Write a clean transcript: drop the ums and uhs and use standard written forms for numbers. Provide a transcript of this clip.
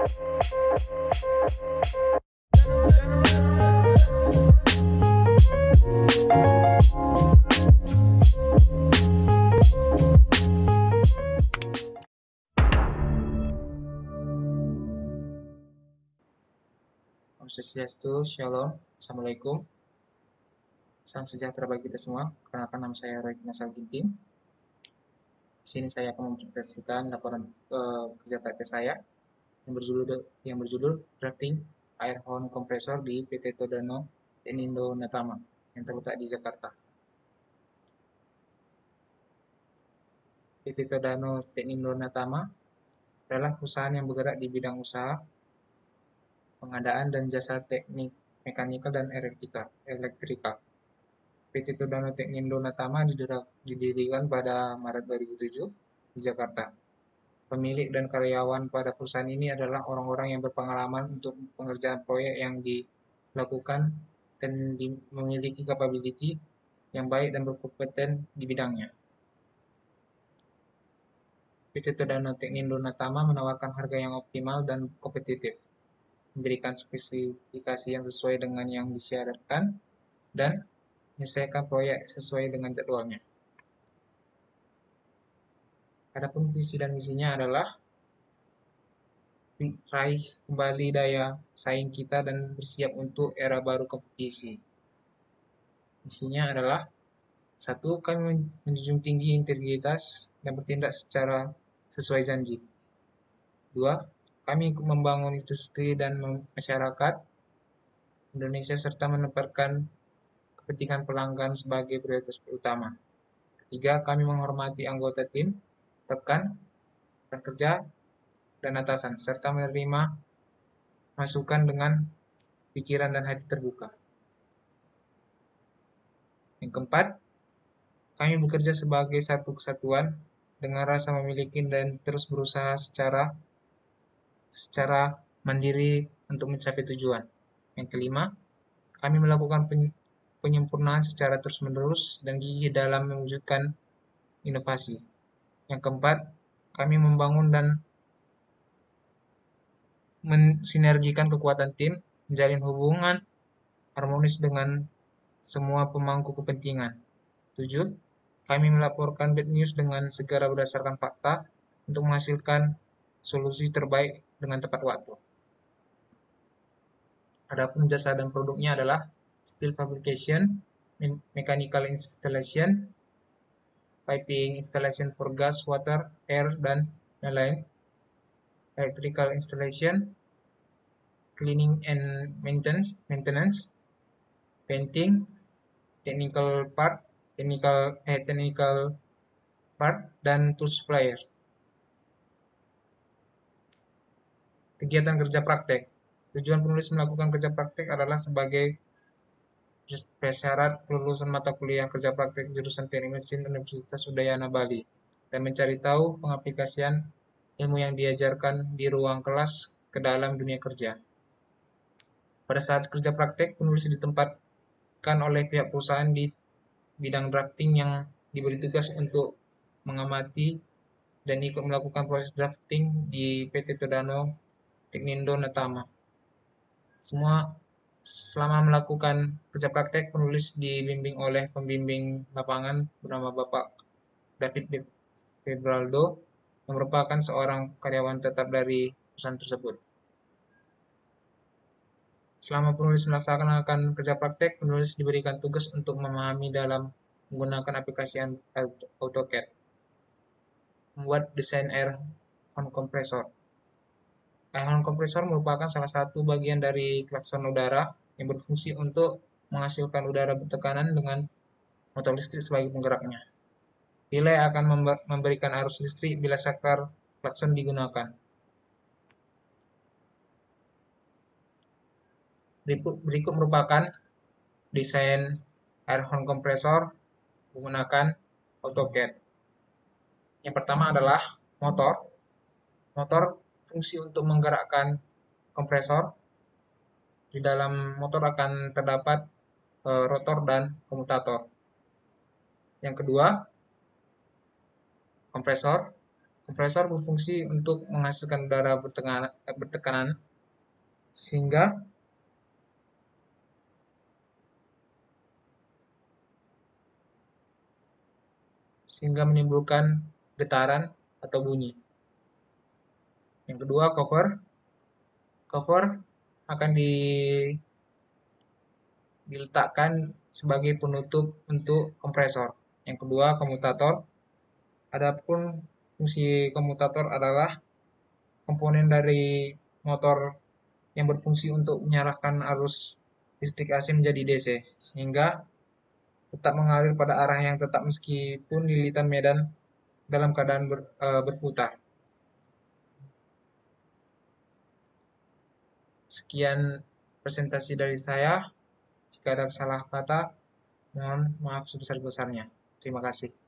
Om Swastiastu, Shalom, Assalamualaikum. Salam sejahtera bagi kita semua. Perkenalkan, nama saya Roy Kinasal Ginting. Di sini saya akan mempresentasikan laporan kerja praktek saya yang berjudul Drafting Air Horn Compressor di PT Todano Teknindo Natama yang terletak di Jakarta. PT Todano Teknindo Natama adalah perusahaan yang bergerak di bidang usaha pengadaan dan jasa teknik mekanikal dan elektrikal. PT Todano Teknindo Natama didirikan pada Maret 2007 di Jakarta. Pemilik dan karyawan pada perusahaan ini adalah orang-orang yang berpengalaman untuk pengerjaan proyek yang dilakukan dan memiliki capability yang baik dan berkompeten di bidangnya. PT Todano Teknindo Natama menawarkan harga yang optimal dan kompetitif, memberikan spesifikasi yang sesuai dengan yang disyaratkan, dan menyelesaikan proyek sesuai dengan jadwalnya. Adapun visi dan misinya adalah raih kembali daya saing kita dan bersiap untuk era baru kompetisi. Misinya adalah 1. Kami menjunjung tinggi integritas dan bertindak secara sesuai janji. 2. Kami membangun industri dan masyarakat Indonesia serta menempatkan kepentingan pelanggan sebagai prioritas utama. 3. Kami menghormati anggota tim, rekan kerja, dan atasan, serta menerima masukan dengan pikiran dan hati terbuka. Yang keempat, kami bekerja sebagai satu kesatuan dengan rasa memiliki dan terus berusaha secara mandiri untuk mencapai tujuan. Yang kelima, kami melakukan penyempurnaan secara terus-menerus dan gigih dalam mewujudkan inovasi. Yang keempat, kami membangun dan mensinergikan kekuatan tim, menjalin hubungan harmonis dengan semua pemangku kepentingan. 7. Kami melaporkan bad news dengan segera berdasarkan fakta untuk menghasilkan solusi terbaik dengan tepat waktu. Adapun jasa dan produknya adalah steel fabrication, mechanical installation, piping installation for gas, water, air, dan lain-lain, electrical installation, cleaning and maintenance, painting, technical part, dan tool supplier. Kegiatan kerja praktek. Tujuan penulis melakukan kerja praktek adalah sebagai prasyarat kelulusan mata kuliah kerja praktek jurusan Teknik Mesin Universitas Udayana Bali dan mencari tahu pengaplikasian ilmu yang diajarkan di ruang kelas ke dalam dunia kerja. Pada saat kerja praktek, penulis ditempatkan oleh pihak perusahaan di bidang drafting yang diberi tugas untuk mengamati dan ikut melakukan proses drafting di PT Todano Teknindo Natama. Selama melakukan kerja praktek, penulis dibimbing oleh pembimbing lapangan bernama Bapak David Febraldo, yang merupakan seorang karyawan tetap dari perusahaan tersebut. Selama penulis melaksanakan kerja praktek, penulis diberikan tugas untuk memahami dalam menggunakan aplikasi AutoCAD, membuat desain air horn compressor. Air horn compressor merupakan salah satu bagian dari klakson udara yang berfungsi untuk menghasilkan udara bertekanan dengan motor listrik sebagai penggeraknya. Relay akan memberikan arus listrik bila saklar klakson digunakan. Berikut merupakan desain air horn compressor menggunakan AutoCAD. Yang pertama adalah motor. Motor fungsi untuk menggerakkan kompresor. Di dalam motor akan terdapat rotor dan komutator. Yang kedua, kompresor. Kompresor berfungsi untuk menghasilkan udara bertekanan sehingga menimbulkan getaran atau bunyi. Yang kedua, cover. Cover akan diletakkan sebagai penutup untuk kompresor. Yang kedua, komutator. Adapun fungsi komutator adalah komponen dari motor yang berfungsi untuk menyalurkan arus listrik AC menjadi DC, sehingga tetap mengalir pada arah yang tetap meskipun lilitan medan dalam keadaan berputar. Sekian presentasi dari saya. Jika ada salah kata, mohon maaf sebesar-besarnya. Terima kasih.